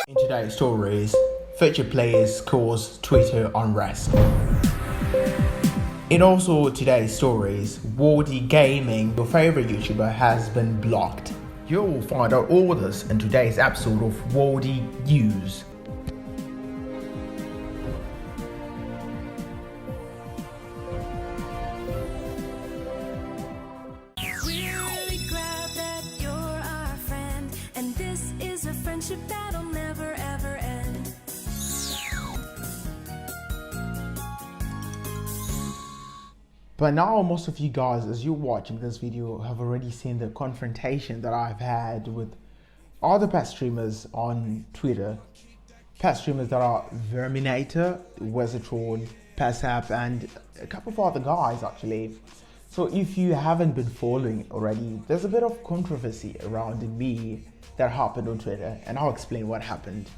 In today's stories, featured players cause Twitter unrest. In also today's stories, Worldie Gaming, your favorite YouTuber, has been blocked. You'll find out all this in today's episode of Worldie News. That'll never ever end. But now most of you guys, as you're watching this video, have already seen the confrontation that I've had with other PES streamers on Twitter. PES streamers that are Verminator, Wizardtron, PESApp, and a couple of other guys actually. So if you haven't been following already, there's a bit of controversy around me that happened on Twitter, and I'll explain what happened.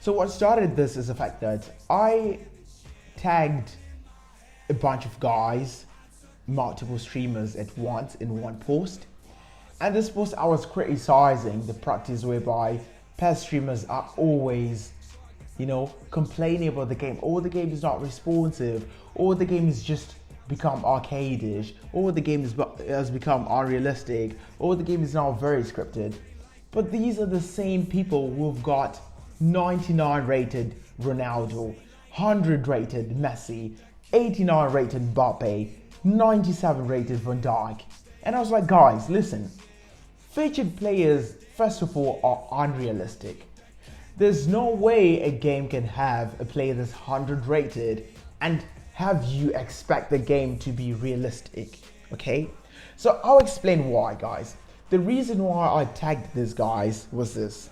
So what started this is the fact that I tagged a bunch of guys, multiple streamers at once in one post. And this post I was criticizing the practice whereby PES streamers are always, complaining about the game. Or the game is not responsive, or the game is just become arcade-ish, or the game has become unrealistic, or the game is now very scripted. But these are the same people who've got 99 rated Ronaldo, 100 rated Messi, 89 rated Mbappe, 97 rated Van Dijk. And I was like, guys, listen, featured players, first of all, are unrealistic. There's no way a game can have a player that's 100 rated and have you expect the game to be realistic, okay? So I'll explain why, guys. The reason why I tagged these guys was this.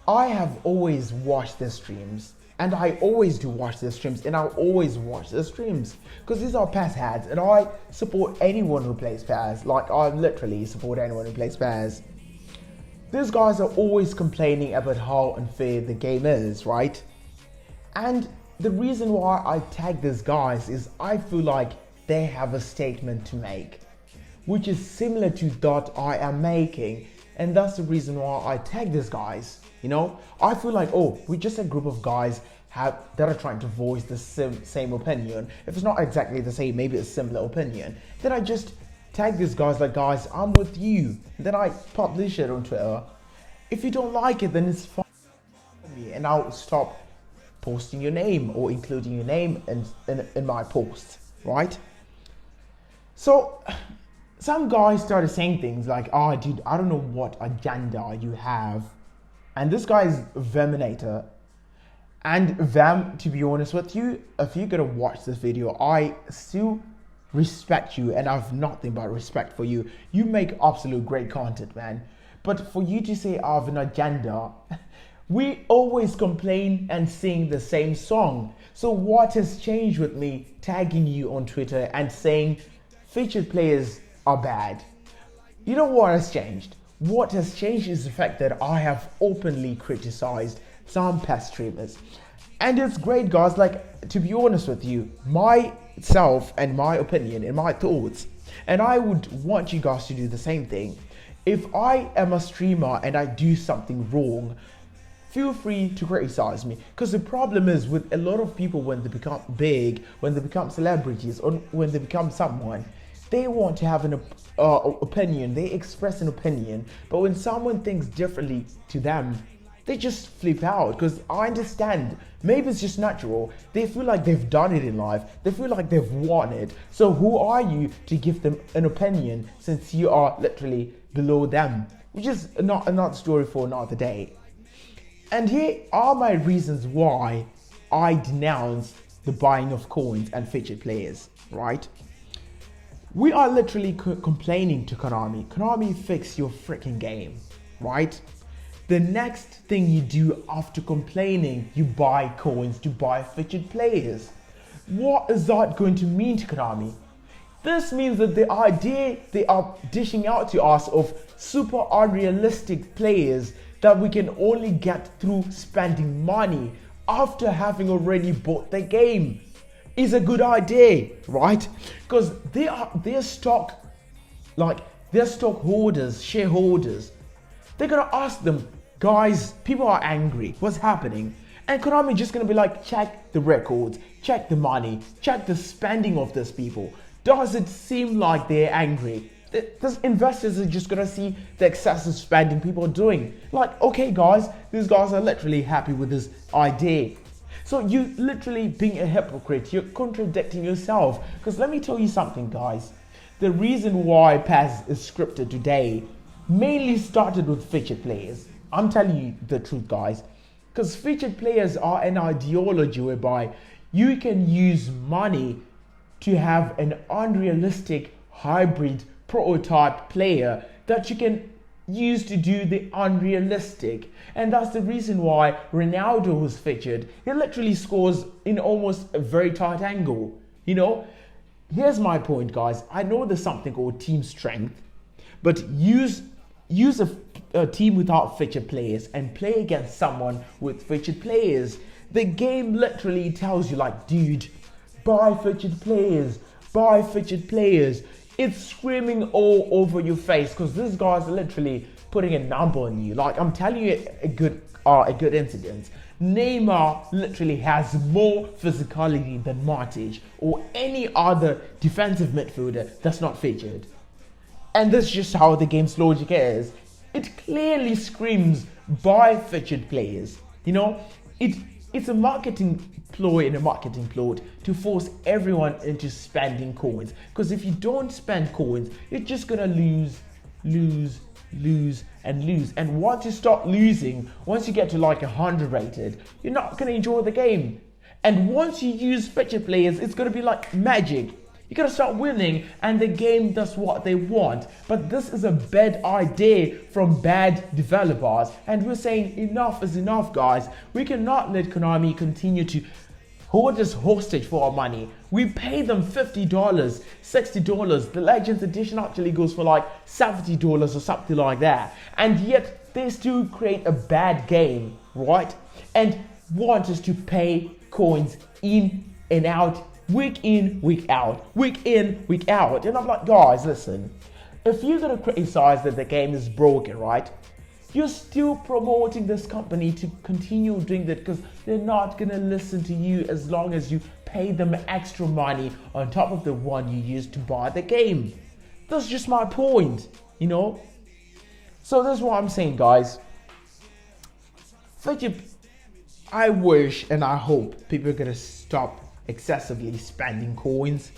I have always watched their streams, and I always do watch their streams, and I'll always watch their streams because these are PES heads, and I support anyone who plays PES. Like, I literally support anyone who plays PES. These guys are always complaining about how unfair the game is, right? And the reason why I tag these guys is I feel like they have a statement to make, which is similar to that I am making, and that's the reason why I tag these guys. I feel like, we're just a group of guys that are trying to voice the same opinion. If it's not exactly the same, maybe a similar opinion, then I just tag these guys like, guys, I'm with you. And then I publish it on Twitter. If you don't like it, then it's fine for me, and I'll stop posting your name or including your name in my posts, right? So some guys started saying things like, dude, I don't know what agenda you have. And this guy is Verminator. And Vam, to be honest with you, if you're gonna watch this video, I still respect you and I have nothing but respect for you. You make absolute great content, man. But for you to say I have an agenda, we always complain and sing the same song. So what has changed with me tagging you on Twitter and saying featured players are bad? You know what has changed? What has changed is the fact that I have openly criticized some PES streamers. And it's great, guys. Like, to be honest with you, myself and my opinion and my thoughts, and I would want you guys to do the same thing. If I am a streamer and I do something wrong, feel free to criticize me, because the problem is with a lot of people, when they become big, when they become celebrities, or when they become someone, they want to have an opinion, they express an opinion, but when someone thinks differently to them, they just flip out. Because I understand, maybe it's just natural, they feel like they've done it in life, they feel like they've won it, so who are you to give them an opinion since you are literally below them? Which is another story for another day. And here are my reasons why I denounce the buying of coins and featured players, right? We are literally complaining to Konami. Konami, fix your freaking game, right? The next thing you do after complaining, you buy coins to buy featured players. What is that going to mean to Konami? This means that the idea they are dishing out to us of super unrealistic players that we can only get through spending money after having already bought the game is a good idea, right? Because their stockholders, shareholders, they're gonna ask them, Guys, people are angry. What's happening? And Konami just gonna be like, check the records, check the money, check the spending of these people. Does it seem like they're angry? These investors are just gonna see the excessive spending people are doing. Like, okay guys, these guys are literally happy with this idea. So you literally being a hypocrite, you're contradicting yourself. Because let me tell you something guys. The reason why PES is scripted today mainly started with featured players. I'm telling you the truth guys. Because featured players are an ideology whereby you can use money to have an unrealistic hybrid prototype player that you can use to do the unrealistic. And that's the reason why Ronaldo was featured. He literally scores in almost a very tight angle. You know, here's my point guys. I know there's something called team strength, but use a team without featured players and play against someone with featured players. The game literally tells you like, dude, buy featured players, buy featured players. It's screaming all over your face because these guys are literally putting a number on you. Like I'm telling you a good incident. Neymar literally has more physicality than Matic or any other defensive midfielder that's not featured. And that's just how the game's logic is. It clearly screams buy featured players. You know, it's a marketing ploy and a marketing plot to force everyone into spending coins. Because if you don't spend coins, you're just gonna lose. And once you start losing, once you get to like 100 rated, you're not gonna enjoy the game. And once you use featured players, it's gonna be like magic. You gotta start winning and the game does what they want. But this is a bad idea from bad developers. And we're saying enough is enough guys. We cannot let Konami continue to hold us hostage for our money. We pay them $50, $60. The Legends Edition actually goes for like $70 or something like that. And yet they still create a bad game, right? And want us to pay coins in and out, week in, week out, week in, week out. And I'm like, guys, listen, if you're gonna criticize that the game is broken, right? You're still promoting this company to continue doing that because they're not gonna listen to you as long as you pay them extra money on top of the one you used to buy the game. That's just my point, you know? So that's what I'm saying, guys. I wish and I hope people are gonna stop excessively spending coins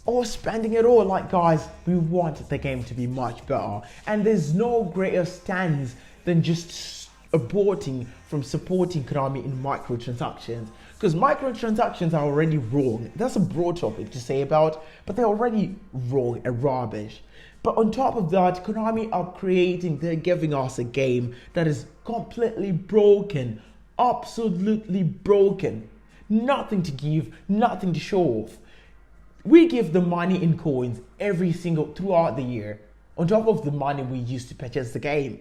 or spending it all. Like guys, we want the game to be much better and there's no greater stance than just aborting from supporting Konami in microtransactions, because microtransactions are already wrong. That's a broad topic to say about, but they're already wrong and rubbish. But on top of that, Konami they're giving us a game that is completely broken, absolutely broken. Nothing to give, nothing to show off. We give the money in coins throughout the year, on top of the money we use to purchase the game.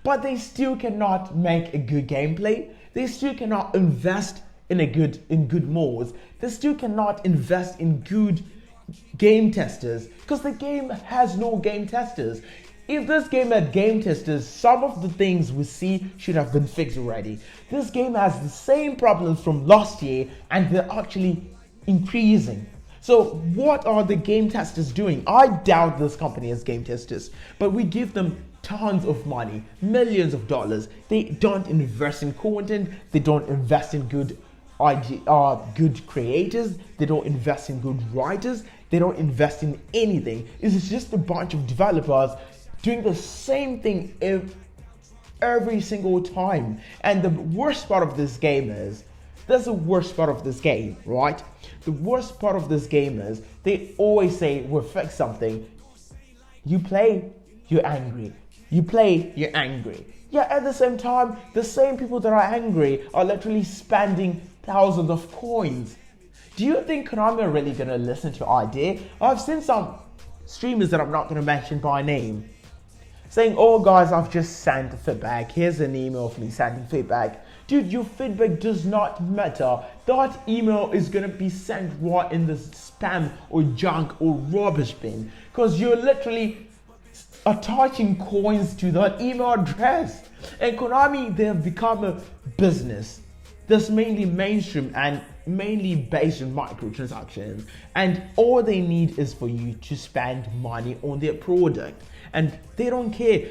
But they still cannot make a good gameplay. They still cannot invest in good modes. They still cannot invest in good game testers because the game has no game testers. If this game had game testers, some of the things we see should have been fixed already. This game has the same problems from last year and they're actually increasing. So what are the game testers doing? I doubt this company has game testers, but we give them tons of money, millions of dollars. They don't invest in content. They don't invest in good creators. They don't invest in good writers. They don't invest in anything. It's just a bunch of developers doing the same thing every single time. And the worst part of this game is, that's the worst part of this game, right? The worst part of this game is, they always say, we'll fix something. You play, you're angry. You play, you're angry. Yeah, at the same time, the same people that are angry are literally spending thousands of coins. Do you think Konami are really gonna listen to our idea? I've seen some streamers that I'm not gonna mention by name saying, oh guys, I've just sent feedback. Here's an email of me sending feedback. Dude, your feedback does not matter. That email is gonna be sent right in the spam or junk or rubbish bin because you're literally attaching coins to that email address. And Konami, they have become a business that's mainly mainstream and mainly based on microtransactions, and all they need is for you to spend money on their product, and they don't care.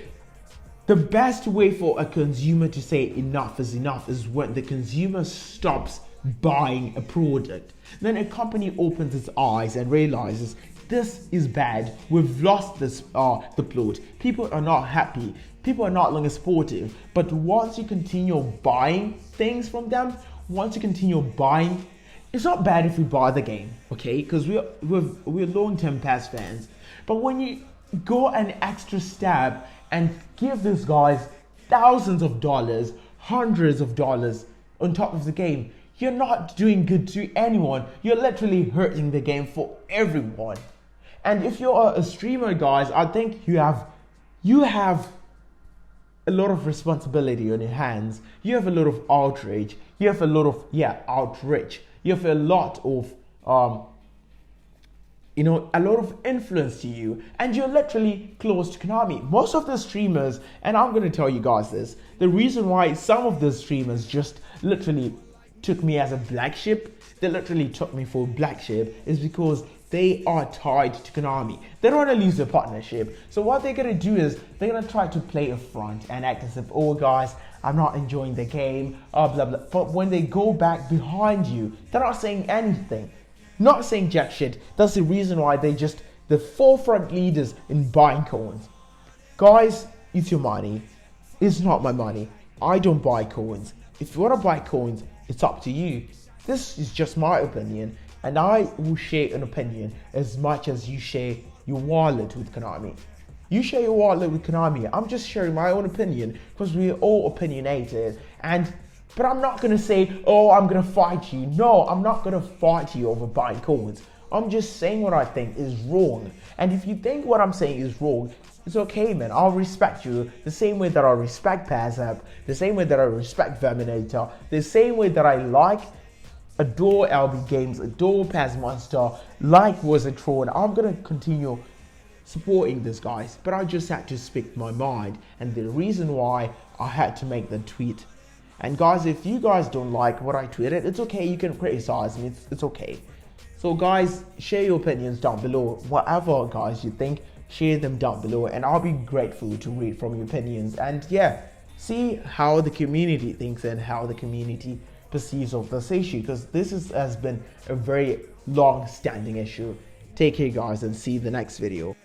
The best way for a consumer to say enough is when the consumer stops buying a product. Then a company opens its eyes and realizes this is bad. We've lost the plot. People are not happy. People are not longer supportive. But once you continue buying things from them, once you continue buying, it's not bad if we buy the game, okay? Because we're long-term PES fans. But when you go an extra step and give these guys thousands of dollars, hundreds of dollars on top of the game, you're not doing good to anyone. You're literally hurting the game for everyone. And if you're a streamer, guys, I think you have a lot of responsibility on your hands. You have a lot of outrage. You have a lot of outreach. You have a lot of a lot of influence to you, and you're literally close to Konami. Most of the streamers, and I'm going to tell you guys this, the reason why some of the streamers just literally took me as a black sheep, they literally took me for a black sheep, is because they are tied to Konami. They don't want to lose their partnership. So what they're going to do is they're going to try to play a front and act as if, oh guys, I'm not enjoying the game, blah, blah. But when they go back behind you, they're not saying anything. Not saying jack shit. That's the reason why they just the forefront leaders in buying coins. Guys, it's your money. It's not my money. I don't buy coins. If you want to buy coins, it's up to you. This is just my opinion, and I will share an opinion as much as you share your wallet with Konami. You share your wallet with Konami. I'm just sharing my own opinion because we're all opinionated. But I'm not going to say, oh, I'm going to fight you. No, I'm not going to fight you over buying coins. I'm just saying what I think is wrong. And if you think what I'm saying is wrong, it's okay, man. I'll respect you the same way that I respect PASAP, the same way that I respect Verminator, the same way that I adore LB Games, adore PAS Monster, like Wizardtron. I'm going to continue supporting these guys. But I just had to speak my mind. And the reason why I had to make the tweet. And guys, if you guys don't like what I tweeted, it's okay, you can criticize me, it's okay. So guys, share your opinions down below. Whatever guys you think, share them down below, and I'll be grateful to read from your opinions. And yeah, see how the community thinks and how the community perceives of this issue, because this has been a very long standing issue. Take care guys, and see you in the next video.